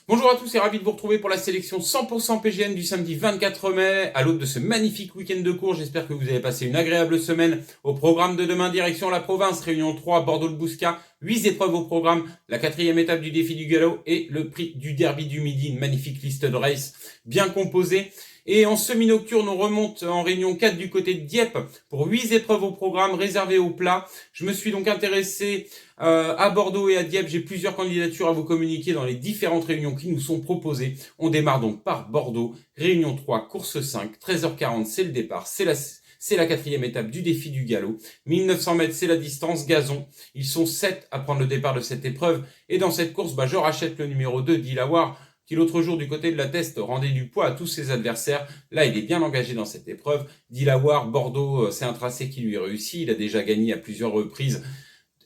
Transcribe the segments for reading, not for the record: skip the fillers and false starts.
Bonjour à tous et ravi de vous retrouver pour la sélection 100% PGN du samedi 24 mai, à l'aube de ce magnifique week-end de cours. J'espère que vous avez passé une agréable semaine. Au programme de demain, direction la province, Réunion 3, Bordeaux-le-Bouscat, 8 épreuves au programme, la quatrième étape du défi du galop et le prix du derby du midi, une magnifique liste de race bien composée. Et en semi-nocturne, on remonte en Réunion 4 du côté de Dieppe pour 8 épreuves au programme réservées au plat. Je me suis donc intéressé à Bordeaux et à Dieppe. J'ai plusieurs candidatures à vous communiquer dans les différentes réunions qui nous sont proposées. On démarre donc par Bordeaux, Réunion 3, course 5, 13h40, c'est le départ, c'est la quatrième étape du défi du galop. 1900 mètres, c'est la distance gazon. Ils sont 7 à prendre le départ de cette épreuve. Et dans cette course, je rachète le numéro 2, Dilawar, qui l'autre jour du côté de la Teste rendait du poids à tous ses adversaires. Là, il est bien engagé dans cette épreuve. Dilawar, Bordeaux, c'est un tracé qui lui réussit. Il a déjà gagné à plusieurs reprises.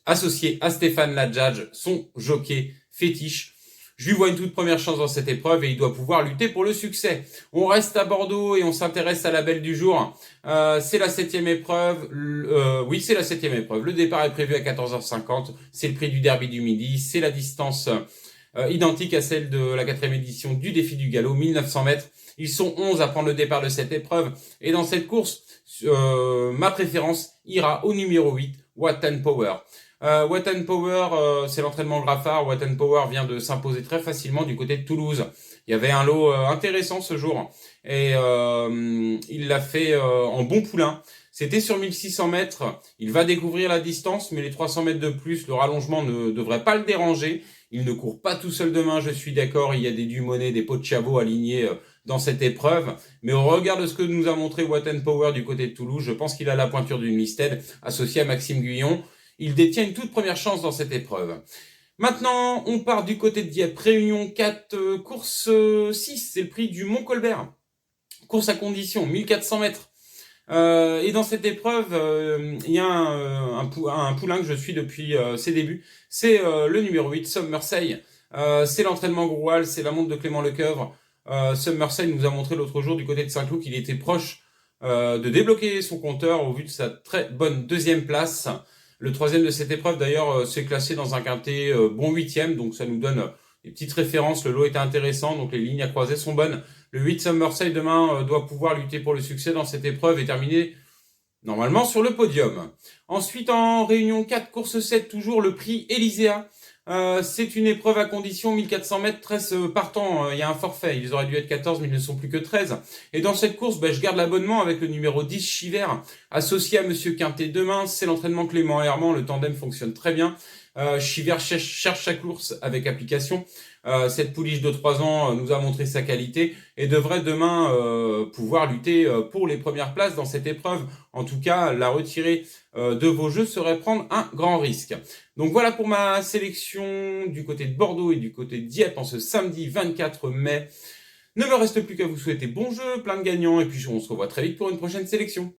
Associé à Stéphane Ladjadj, son jockey fétiche. Je lui vois une toute première chance dans cette épreuve et il doit pouvoir lutter pour le succès. On reste à Bordeaux et on s'intéresse à la belle du jour. C'est la 7e épreuve. Oui, c'est la 7e épreuve. Le départ est prévu à 14h50. C'est le prix du derby du midi. C'est la distance identique à celle de la 4e édition du défi du galop, 1900 mètres. Ils sont 11 à prendre le départ de cette épreuve. Et dans cette course, ma préférence ira au numéro 8, Watan Power. Watan Power, c'est l'entraînement Graffard. Watan Power vient de s'imposer très facilement du côté de Toulouse. Il y avait un lot intéressant ce jour et il l'a fait en bon poulain. C'était sur 1600 mètres. Il va découvrir la distance, mais les 300 mètres de plus, le rallongement ne devrait pas le déranger. Il ne court pas tout seul demain, je suis d'accord. Il y a des Dumonet, des Pochavo alignés dans cette épreuve. Mais au regard de ce que nous a montré Watan Power du côté de Toulouse, je pense qu'il a la pointure d'une Listed associée à Maxime Guyon. Il détient une toute première chance dans cette épreuve. Maintenant, on part du côté de Dieppe. Réunion 4, course 6, c'est le prix du Mont-Colbert. Course à condition, 1400 mètres. Et dans cette épreuve, il y a un poulain que je suis depuis ses débuts. C'est le numéro 8, Summersey. C'est l'entraînement Groual, c'est la montre de Clément Lecoeuvre. Summersey nous a montré l'autre jour du côté de Saint-Cloud qu'il était proche de débloquer son compteur au vu de sa très bonne deuxième place. Le troisième de cette épreuve, d'ailleurs, s'est classé dans un quintet bon 8e, donc ça nous donne des petites références. Le lot était intéressant, donc les lignes à croiser sont bonnes. Le 8 Summersey demain doit pouvoir lutter pour le succès dans cette épreuve et terminer normalement sur le podium. Ensuite, en réunion 4, course 7, toujours le prix Elyséa. C'est une épreuve à condition 1400 mètres, 13 partants. Il y a un forfait. Ils auraient dû être 14, mais ils ne sont plus que 13. Et dans cette course, je garde l'abonnement avec le numéro 10, Chiver, associé à Monsieur Quintet demain. C'est l'entraînement Clément Herman. Le tandem fonctionne très bien. Chiver cherche sa course avec application. Cette pouliche de 3 ans nous a montré sa qualité et devrait demain pouvoir lutter pour les premières places dans cette épreuve. En tout cas, la retirer de vos jeux serait prendre un grand risque. Donc voilà pour ma sélection du côté de Bordeaux et du côté de Dieppe en ce samedi 24 mai. Ne me reste plus qu'à vous souhaiter bon jeu, plein de gagnants et puis on se revoit très vite pour une prochaine sélection.